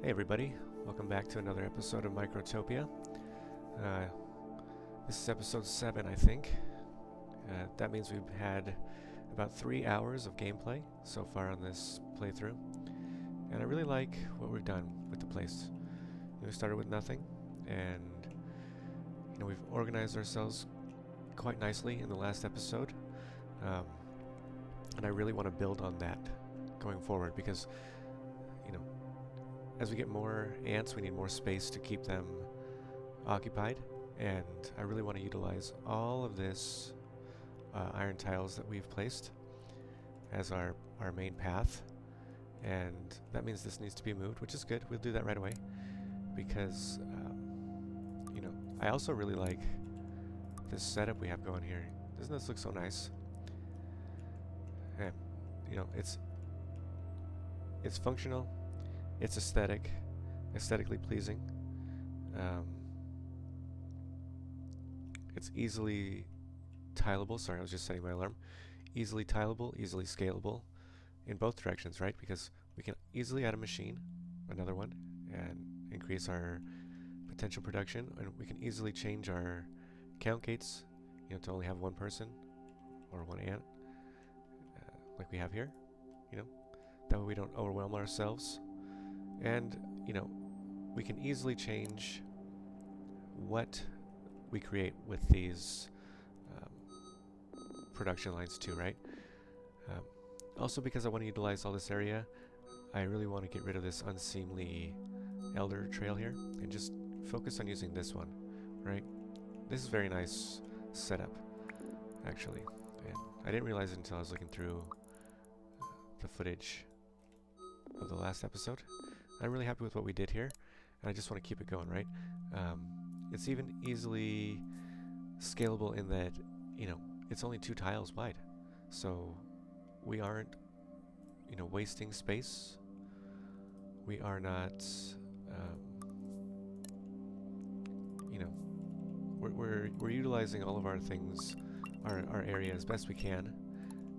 Hey everybody, welcome back to another episode of Microtopia. Uh, this is episode 7, I think. That means we've had about 3 hours of gameplay so far on this playthrough. And I really like what we've done with the place. We started with nothing, and we've organized ourselves quite nicely in the last episode. And I really want to build on that going forward because as we get more ants, we need more space to keep them occupied, and I really want to utilize all of this iron tiles that we've placed as our main path, and that means this needs to be moved, which is good. We'll do that right away because I also really like this setup we have going here. Doesn't this look so nice? And it's functional. It's aesthetically pleasing. It's easily tileable. Sorry, I was just setting my alarm. Easily tileable, easily scalable in both directions, right? Because we can easily add a machine, another one, and increase our potential production, and we can easily change our count gates, to only have one person or one ant, like we have here. That way we don't overwhelm ourselves. And, we can easily change what we create with these production lines too, right? Also, because I want to utilize all this area, I really want to get rid of this unseemly elder trail here and just focus on using this one, right? This is a very nice setup, actually. And I didn't realize it until I was looking through the footage of the last episode. I'm really happy with what we did here, and I just want to keep it going, right? It's even easily scalable in that, it's only 2 tiles wide. So we aren't, wasting space. We are not, we're utilizing all of our things, our area as best we can,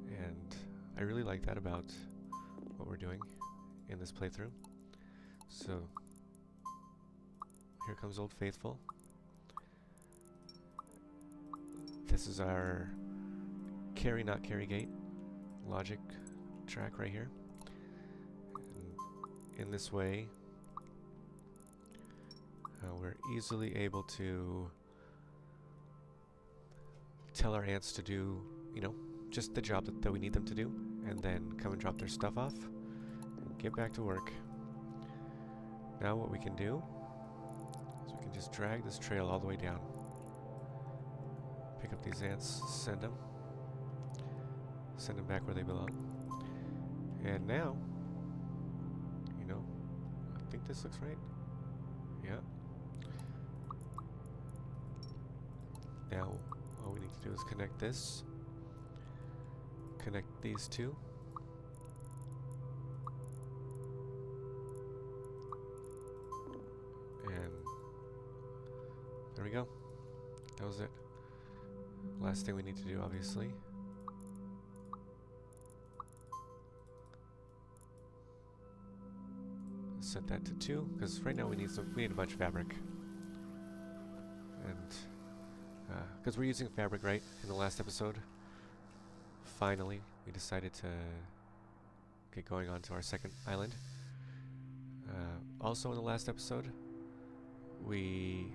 and I really like that about what we're doing in this playthrough. So here comes Old Faithful. This is our carry not carry gate logic track right here. And in this way, we're easily able to tell our ants to do, just the job that we need them to do, and then come and drop their stuff off and get back to work. Now what we can do is we can just drag this trail all the way down. Pick up these ants, send them back where they belong. And now, I think this looks right. Yeah. Now all we need to do is connect this, connect these two. And there we go. That was it. Last thing we need to do, obviously. Set that to 2, because right now we need a bunch of fabric. And because we're using fabric, right, in the last episode, finally we decided to get going on to our second island. Also in the last episode, we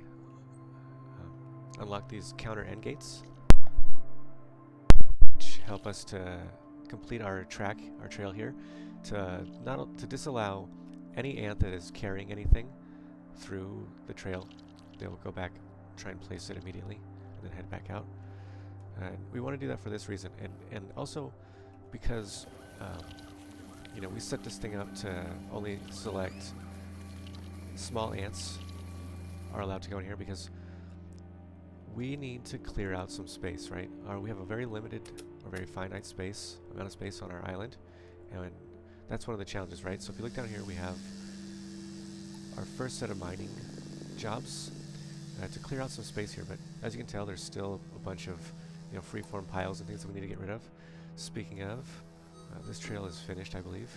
unlocked these counter end gates, which help us to complete our trail here, to disallow any ant that is carrying anything through the trail. They'll go back, try and place it immediately, and then head back out. And we want to do that for this reason, and also because we set this thing up to only select small ants are allowed to go in here, because we need to clear out some space, right? We have a very limited or very finite amount of space on our island, and that's one of the challenges, right? So if you look down here, we have our first set of mining jobs to clear out some space here, but as you can tell, there's still a bunch of free-form piles and things that we need to get rid of. Speaking of, this trail is finished, I believe.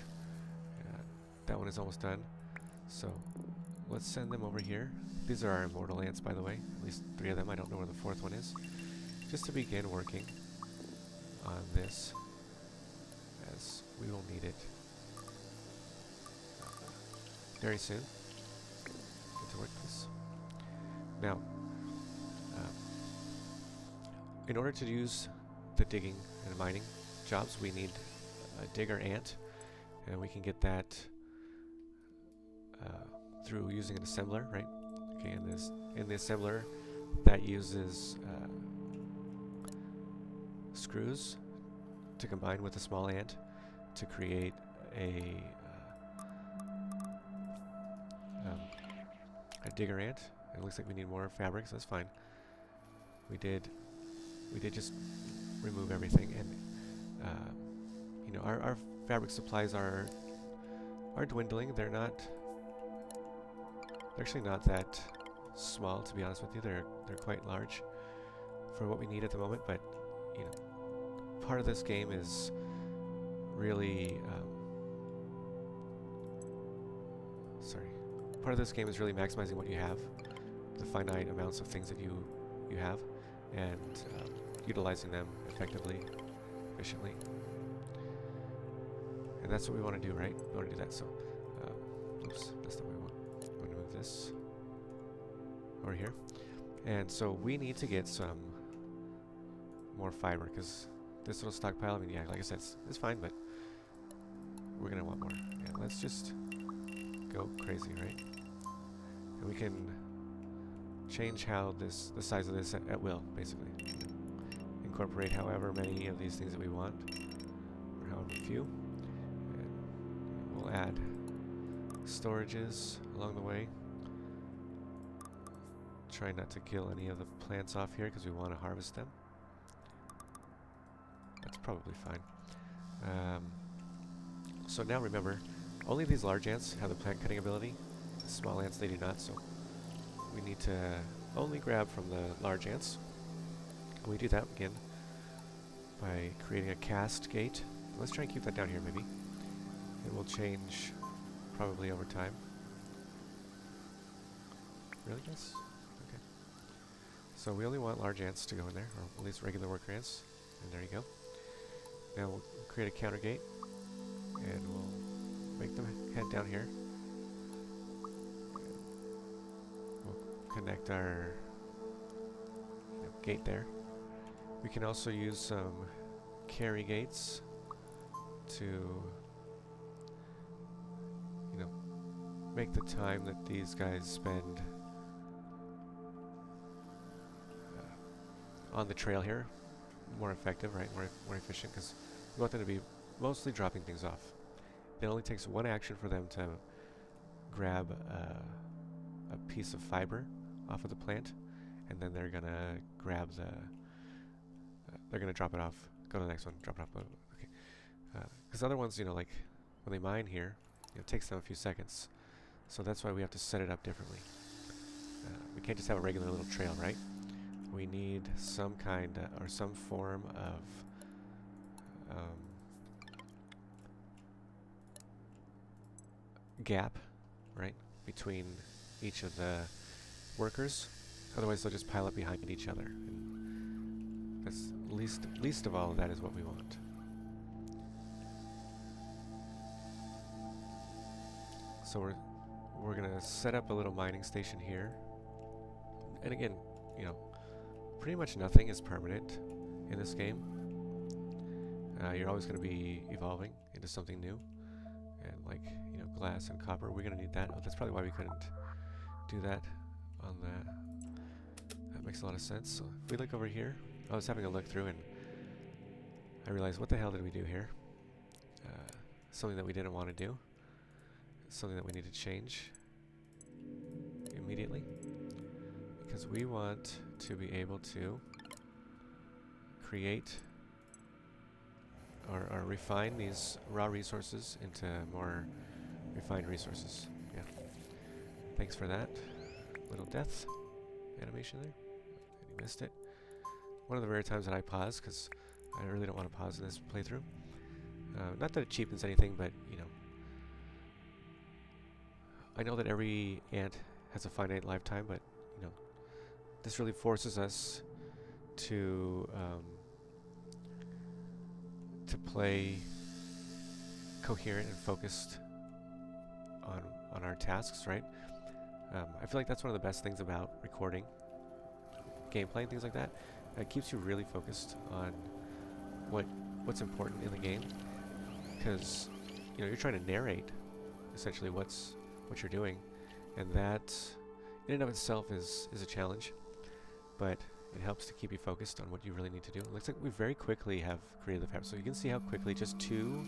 That one is almost done. So let's send them over here. These are our immortal ants, by the way. At least 3 of them. I don't know where the 4th one is. Just to begin working on this, as we will need it very soon. Get to work this. Now, in order to use the digging and mining jobs, we need a digger ant, and we can get that through using an assembler, right? Okay, in the assembler, that uses screws to combine with a small ant to create a digger ant. It looks like we need more fabrics. That's fine. We did just remove everything, and you know, our fabric supplies are dwindling. They're actually not that small, to be honest with you. They're quite large for what we need at the moment. But you know, part of this game is really part of this game is really maximizing what you have, the finite amounts of things that you have, and utilizing them effectively, efficiently. And that's what we want to do, right? We want to do that. So, oops, that's not what we want. We want to move this over here. And so we need to get some more fiber, because this little stockpile, I mean, yeah, like I said, it's fine, but we're going to want more. And let's just go crazy, right? And we can change how the size of this at will, basically. Incorporate however many of these things that we want, or however few. And we'll add storages along the way. Try not to kill any of the plants off here because we want to harvest them. That's probably fine. So now remember, only these large ants have the plant cutting ability. The small ants, they do not, so we need to only grab from the large ants. And we do that again by creating a cast gate. Let's try and keep that down here, maybe. It will change probably over time. Really, guys? Okay. So we only want large ants to go in there, or at least regular worker ants. And there you go. Now we'll create a counter gate, and we'll make them head down here. We'll connect our gate there. We can also use some carry gates to, make the time that these guys spend on the trail here more effective, right? More efficient, because we want them to be mostly dropping things off. It only takes one action for them to grab a piece of fiber off of the plant, and then they're gonna grab they're gonna drop it off. Go to the next one. Drop it off. Okay. Because other ones, like when they mine here, it takes them a few seconds. So that's why we have to set it up differently. We can't just have a regular little trail, right? We need some kind or some form of gap, right, between each of the workers. Otherwise, they'll just pile up behind each other. And that's least of all, that is what we want. So we're gonna set up a little mining station here. And again, pretty much nothing is permanent in this game. You're always going to be evolving into something new, and like glass and copper, we're going to need that. Oh, that's probably why we couldn't do that on that. That makes a lot of sense. So if we look over here, I was having a look through and I realized, what the hell did we do here? Something that we didn't want to do. Something that we need to change immediately, because we want to be able to create or refine these raw resources into more refined resources. Yeah. Thanks for that. Little death animation there. You missed it. One of the rare times that I pause, because I really don't want to pause in this playthrough. Not that it cheapens anything, but I know that every ant has a finite lifetime, but you know, this really forces us to play coherent and focused on our tasks, right? I feel like that's one of the best things about recording gameplay and things like that. It keeps you really focused on what's important in the game, because you know you're trying to narrate essentially what you're doing, and that in and of itself is a challenge, but it helps to keep you focused on what you really need to do. It looks like we very quickly have created the fabric, so you can see how quickly just two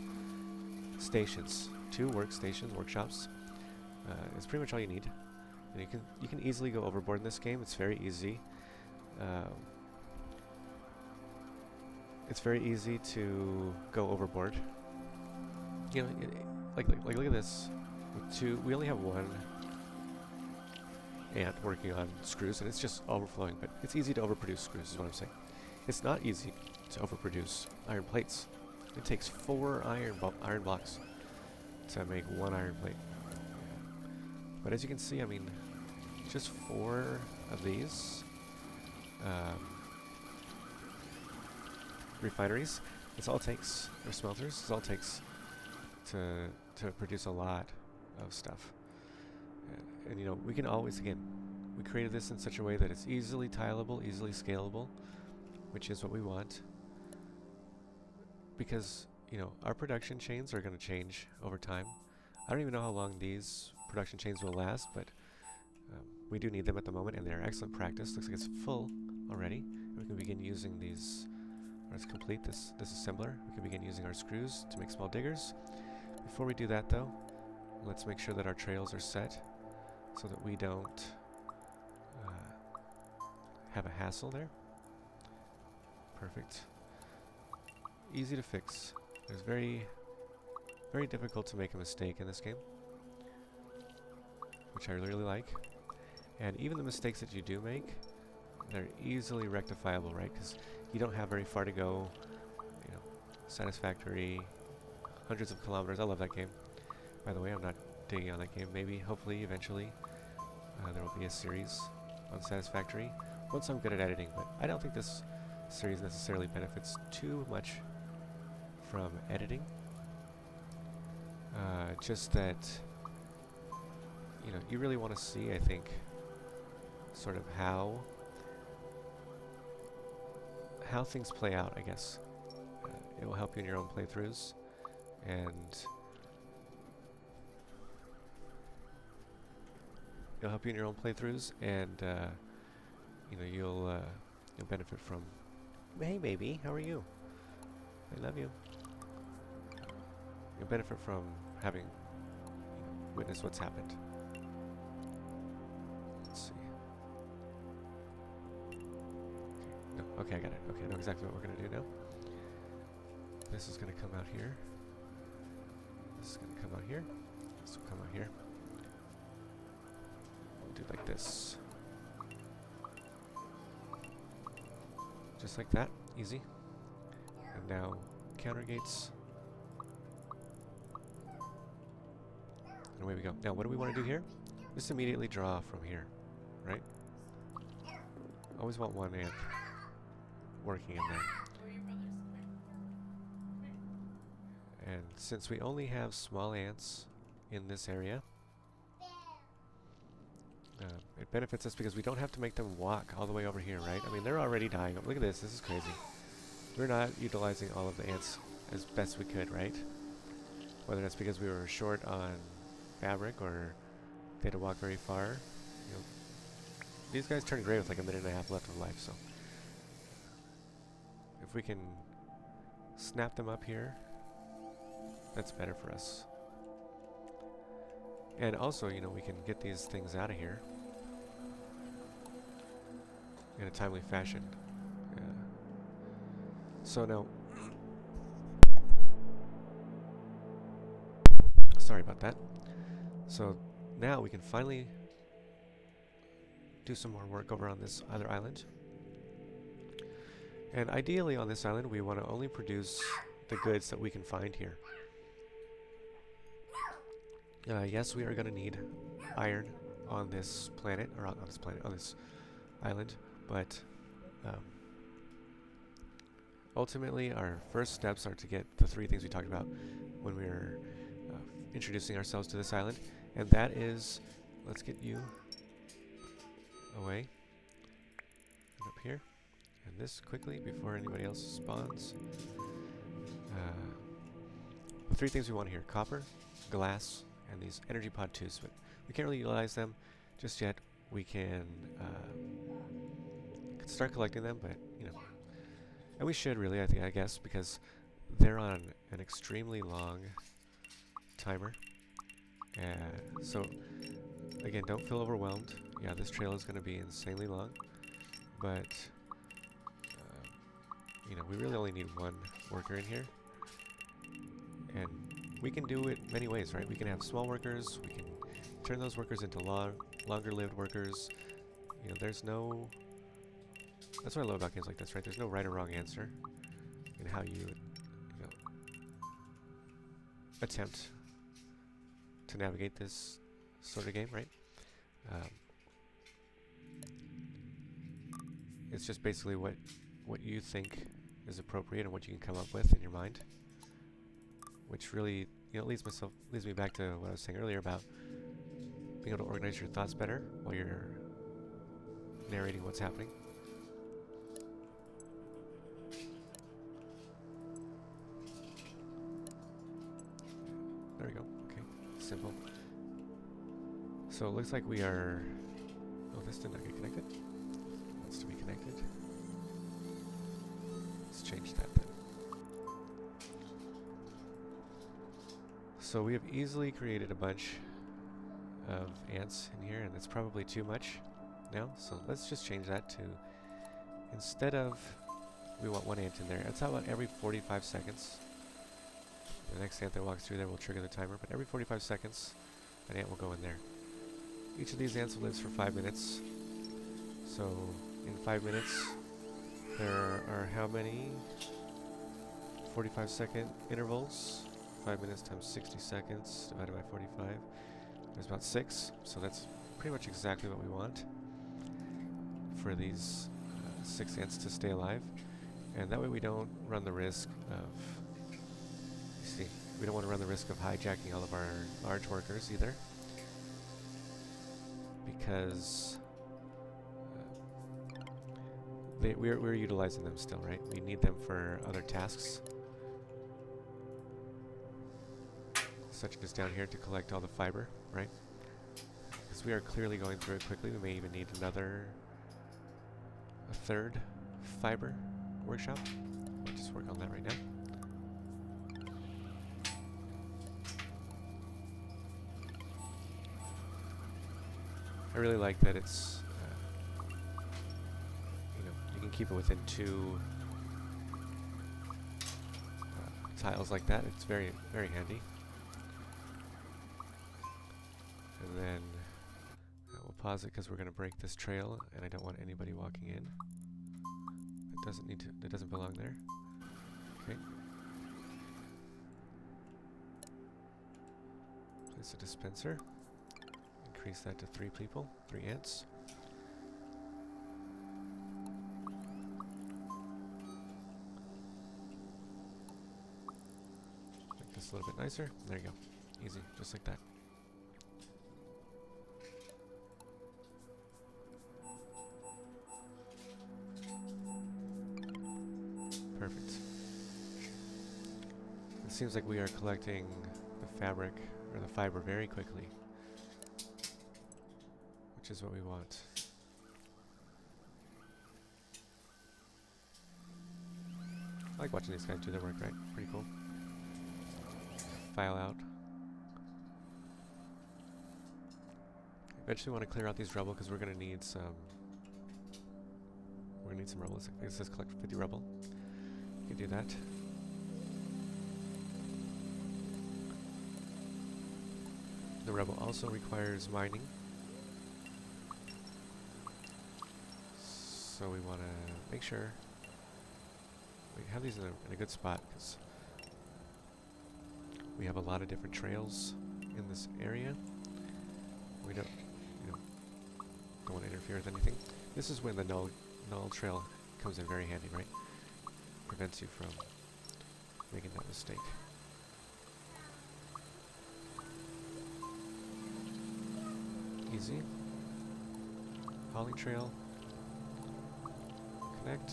workshops is pretty much all you need. And you can easily go overboard in this game. It's very easy. It's very easy to go overboard. You know, like look at this. We only have one ant working on screws, and it's just overflowing. But it's easy to overproduce screws, is what I'm saying. It's not easy to overproduce iron plates. It takes 4 iron blocks to make 1 iron plate. But as you can see, I mean, just 4 of these refineries, it's all it takes, or smelters, it's all it takes to produce a lot of stuff. And you know, we can always, again, we created this in such a way that it's easily tileable, easily scalable, which is what we want. Because, you know, our production chains are going to change over time. I don't even know how long these production chains will last, but we do need them at the moment, and they're excellent practice. Looks like it's full already. We can begin using these, or let's complete this assembler. We can begin using our screws to make small diggers. Before we do that, though, let's make sure that our trails are set so that we don't have a hassle there. Perfect. Easy to fix. It's very difficult to make a mistake in this game, which I really like. And even the mistakes that you do make, they're easily rectifiable, right? Because you don't have very far to go. You know, satisfactory, hundreds of kilometers. I love that game. By the way, I'm not digging on that game. Maybe, hopefully, eventually, there will be a series on Satisfactory once I'm good at editing. But I don't think this series necessarily benefits too much from editing. Just that, you know, you really want to see, I think, sort of how things play out, I guess. It will help you in your own playthroughs, and you know, you'll benefit from. Hey, baby, how are you? I love you. You'll benefit from having, you know, witnessed what's happened. Let's see. No, okay, I got it. Okay, I know exactly what we're gonna do now. This is gonna come out here. This is gonna come out here. This will come out here. We'll do like this. Just like that, easy. And now counter gates. And away we go. Now what do we want to do here? Just immediately draw from here, right? Always want one ant working in there. And since we only have small ants in this area, it benefits us because we don't have to make them walk all the way over here, right? I mean, they're already dying. Look at this. This is crazy. We're not utilizing all of the ants as best we could, right? Whether that's because we were short on fabric or they had to walk very far. You know, these guys turn gray with like 1.5 minutes left of life, so if we can snap them up here, that's better for us. And also, you know, we can get these things out of here in a timely fashion. So now, sorry about that. So now we can finally do some more work over on this other island. And ideally on this island, we want to only produce the goods that we can find here. Yes, we are going to need iron on this planet, or on this planet, on this island, but ultimately our first steps are to get the 3 things we talked about when we were introducing ourselves to this island, and that is, let's get you away and up here, and this quickly before anybody else spawns. The 3 things we want here: copper, glass, and these energy pod 2s, but we can't really utilize them just yet. We can start collecting them, but you know, and we should really, I guess, because they're on an extremely long timer. So again, don't feel overwhelmed. Yeah, this trail is going to be insanely long, but you know, we really only need 1 worker in here, and we can do it many ways, right? We can have small workers. We can turn those workers into longer-lived workers. You know, there's no. That's what I love about games like this, right? There's no right or wrong answer in how you know, attempt to navigate this sort of game, right? It's just basically what you think is appropriate and what you can come up with in your mind, which really, you know, leads me back to what I was saying earlier about being able to organize your thoughts better while you're narrating what's happening. There we go. Okay, simple. So it looks like we are. Oh, this did not get connected. Wants to be connected. Let's change that then. So we have easily created a bunch of ants in here, and that's probably too much now. So let's just change that to, instead of, we want 1 ant in there. That's how about every 45 seconds. The next ant that walks through there will trigger the timer, but every 45 seconds, an ant will go in there. Each of these ants lives for 5 minutes. So in 5 minutes, there are how many 45-second intervals? 5 minutes times 60 seconds divided by 45. There's about 6. So that's pretty much exactly what we want for these 6 ants to stay alive. And that way we don't run the risk of, we don't want to run the risk of hijacking all of our large workers either, because we're utilizing them still, right? We need them for other tasks, such as down here to collect all the fiber, right? Because we are clearly going through it quickly. We may even need a 3rd fiber workshop. We'll just work on that right now. I really like that it's, you know, you can keep it within 2 tiles like that. It's very, very handy. And then we'll pause it because we're going to break this trail, and I don't want anybody walking in. It doesn't need to. It doesn't belong there. Okay. Place a dispenser. Increase that to 3 people, 3 ants. Make this a little bit nicer. There you go. Easy, just like that. Perfect. It seems like we are collecting the fabric, or the fiber, very quickly, which is what we want. I like watching these guys do their work, right? Pretty cool. File out. Eventually want to clear out these rubble because we're going to need some. We're going to need some rubble. It says collect 50 rubble. You can do that. The rubble also requires mining. So we want to make sure we have these in a good spot, because we have a lot of different trails in this area. We we don't, don't want to interfere with anything. This is when the null trail comes in very handy, right? Prevents you from making that mistake. Easy. Hauling trail. Connect.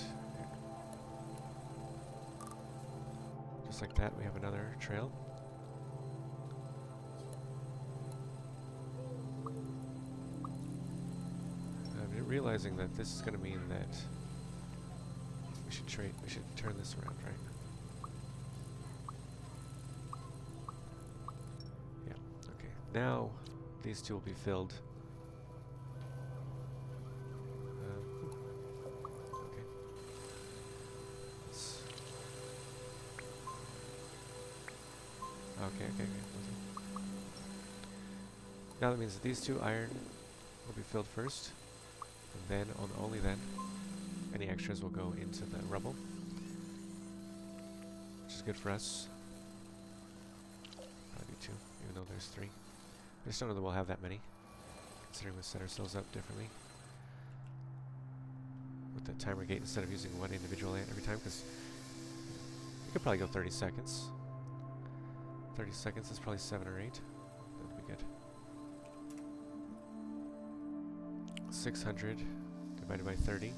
Just like that, we have another trail. I'm realizing that this is going to mean that we should turn this around, right? Yeah, okay. Now, these two will be filled. Okay. Okay. Now that means that these two iron will be filled first, and then, only then, any extras will go into the rubble, which is good for us. Probably two, even though there's three. I just don't know that we'll have that many, considering we set ourselves up differently with the timer gate instead of using one individual ant every time, because we could probably go 30 seconds. 30 seconds is probably 7 or 8. That would be good. 600 divided by 30.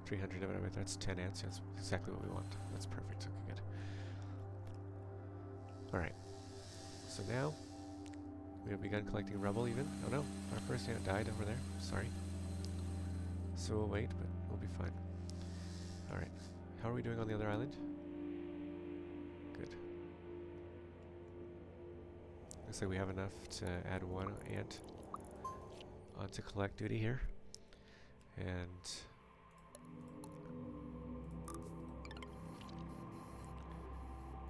300 divided by that's 10 ants. That's exactly what we want. That's perfect. Okay, good. Alright. So now we have begun collecting rubble even. Oh no, our first ant died over there. Sorry. So we'll wait, but we'll be fine. Alright. How are we doing on the other island? Good. Looks like we have enough to add one ant onto collect duty here. And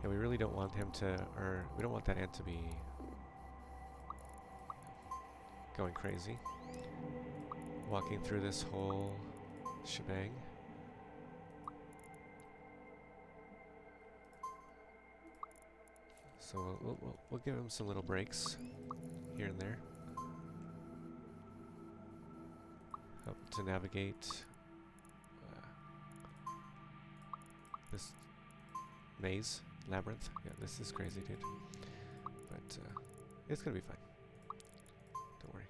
yeah, we really don't want him to, or we don't want that ant to be going crazy, walking through this whole shebang. So we'll give him some little breaks here and there. Help to navigate this maze, labyrinth. Yeah, this is crazy, dude. But it's gonna be fine. Don't worry.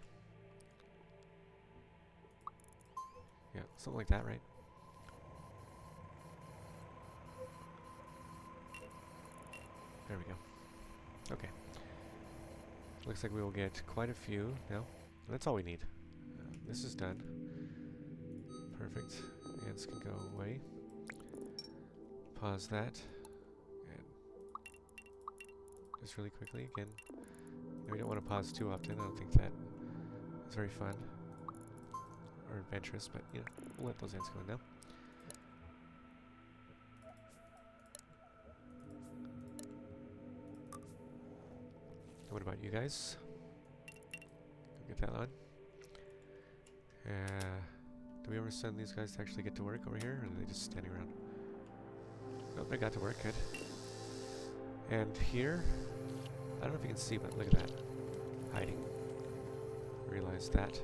Yeah, something like that, right? There we go. Okay. Looks like we will get quite a few now. That's all we need. This is done. Perfect. Ants can go away. Pause that. And just really quickly, again, we don't want to pause too often. I don't think that is very fun or adventurous, but you know, we'll let those ants go in now. What about you guys? Get that on. Do we ever send these guys to actually get to work over here, or are they just standing around? Nope, they got to work, good. And here, I don't know if you can see, but look at that. Hiding. Realize that.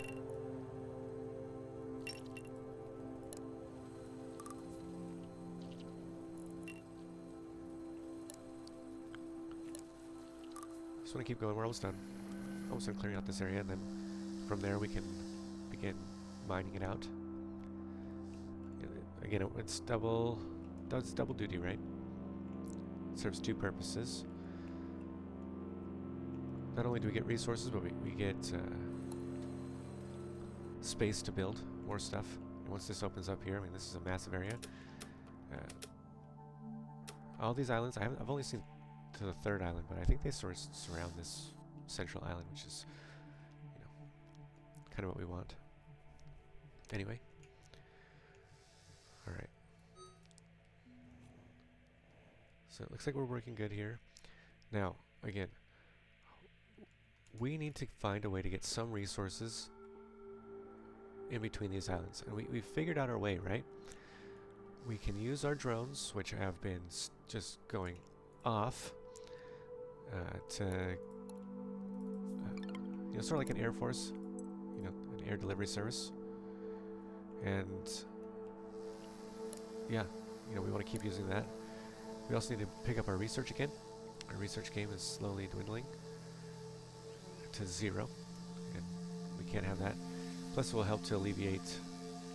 Just want to keep going. We're almost done. Almost done clearing out this area, and then from there we can begin mining it out. Again, it's does double duty, right? It serves two purposes. Not only do we get resources, but we get space to build more stuff. And once this opens up here, I mean, this is a massive area. All these islands, I've only seen to the third island, but I think they sort of surround this central island, which is, you know, kind of what we want. Anyway. Alright. So it looks like we're working good here. Now, again, we need to find a way to get some resources in between these islands. And we've figured out our way, right? We can use our drones, which have been just going off. to, sort of like an Air Force, an air delivery service. And yeah, we want to keep using that. We also need to pick up our research again. Our research game is slowly dwindling to 0, and we can't have that. Plus, it will help to alleviate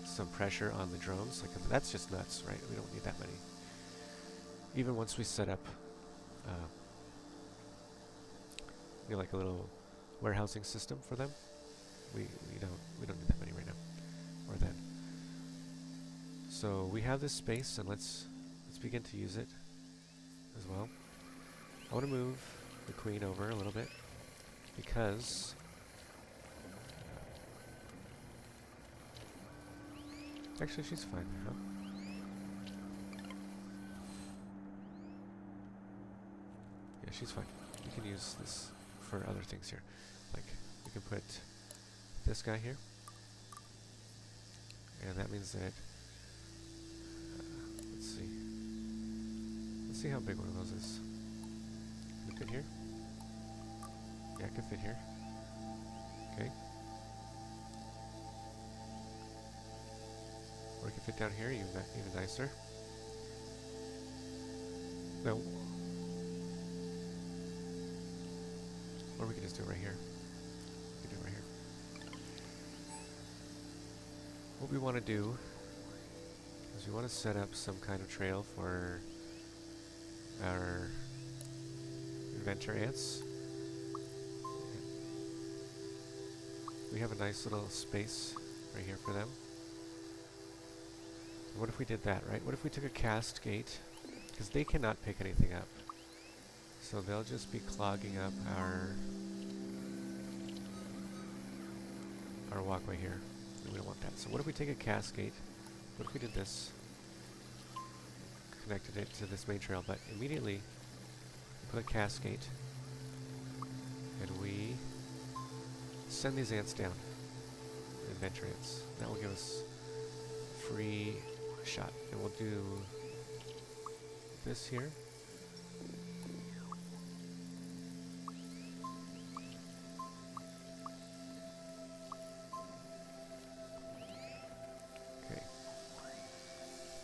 some pressure on the drones. Like, that's just nuts, right? We don't need that many. Even once we set up, like a little warehousing system for them, we don't need that many right now, or then. So we have this space, and let's begin to use it as well. I want to move the queen over a little bit because actually she's fine. Huh? Yeah, she's fine. You can use this for other things here. Like, we can put this guy here, and that means that let's see how big one of those is. Can it fit here? Yeah, it can fit here. Okay. Or it can fit down here, even nicer. No. Or we can just do it right here. We can do it right here. What we want to do is we want to set up some kind of trail for our inventor ants. We have a nice little space right here for them. What if we did that, right? What if we took a cast gate? Because they cannot pick anything up. So they'll just be clogging up our walkway here. And we don't want that. So what if we take a cast gate? What if we did this? Connected it to this main trail, but immediately put a cast gate, and we send these ants down. Inventor ants. That will give us free shot. And we'll do this here. Okay.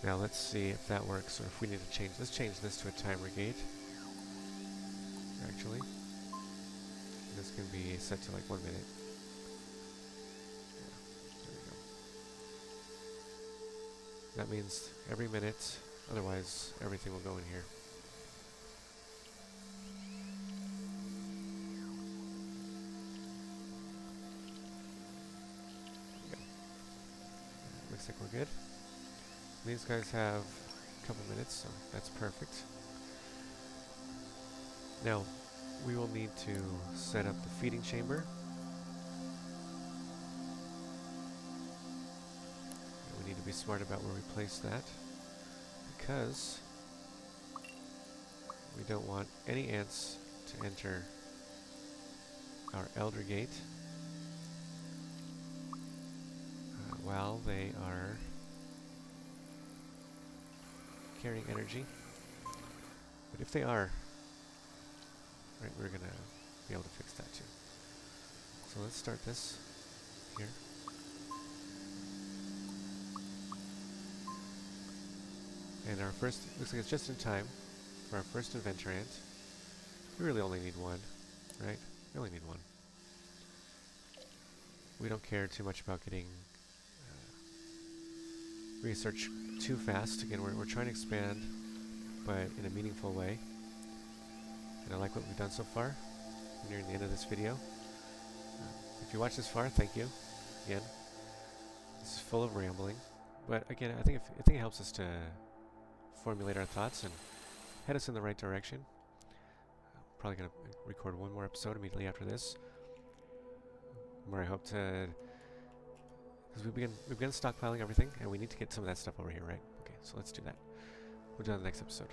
Now let's see if that works, or if we need to change. Let's change this to a timer gate. Actually, this can be set to like 1 minute. Yeah, there we go. That means every minute, otherwise everything will go in here. Okay. Looks like we're good. These guys have a couple minutes, so that's perfect. Now, we will need to set up the feeding chamber. And we need to be smart about where we place that, because we don't want any ants to enter our elder gate while they are carrying energy. But if they are, right, we're gonna be able to fix that too. So let's start this here. And our first, looks like it's just in time for our first inventor ant. We really only need one, right? We only need one. We don't care too much about getting research too fast. Again, we're trying to expand, but in a meaningful way. And I like what we've done so far. We're nearing the end of this video. If you watched this far, thank you. Again, this is full of rambling, but again, I think it helps us to formulate our thoughts and head us in the right direction. I'm probably going to record one more episode immediately after this, where I hope to, because we've begun stockpiling everything, and we need to get some of that stuff over here, right? Okay, so let's do that. We'll do that in the next episode.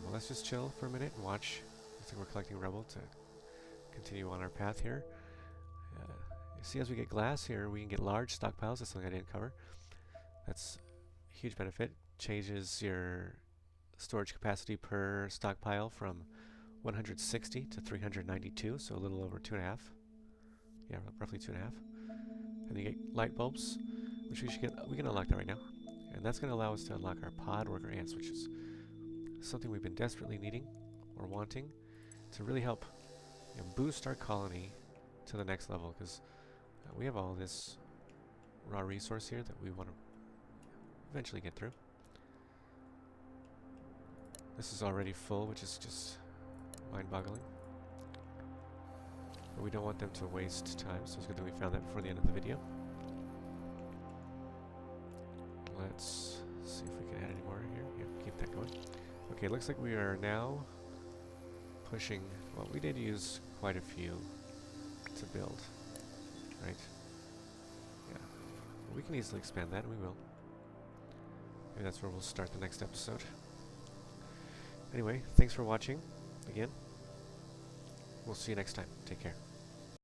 Well, let's just chill for a minute and watch. Looks like we're collecting rubble to continue on our path here. You see, as we get glass here, we can get large stockpiles. That's something I didn't cover. That's a huge benefit. Changes your storage capacity per stockpile from 160 to 392, so a little over 2.5. Yeah, roughly 2.5. And you get light bulbs, which we can unlock that right now. And that's going to allow us to unlock our pod worker ants, which is something we've been desperately needing or wanting to really help boost our colony to the next level, because we have all this raw resource here that we want to eventually get through. This is already full, which is just mind-boggling. But we don't want them to waste time, so it's good that we found that before the end of the video. Let's see if we can add any more here. Yeah, keep that going. Okay, looks like we are now pushing... Well, we did use quite a few to build, right? Yeah. Well, we can easily expand that, and we will. Maybe that's where we'll start the next episode. Anyway, thanks for watching again. We'll see you next time. Take care.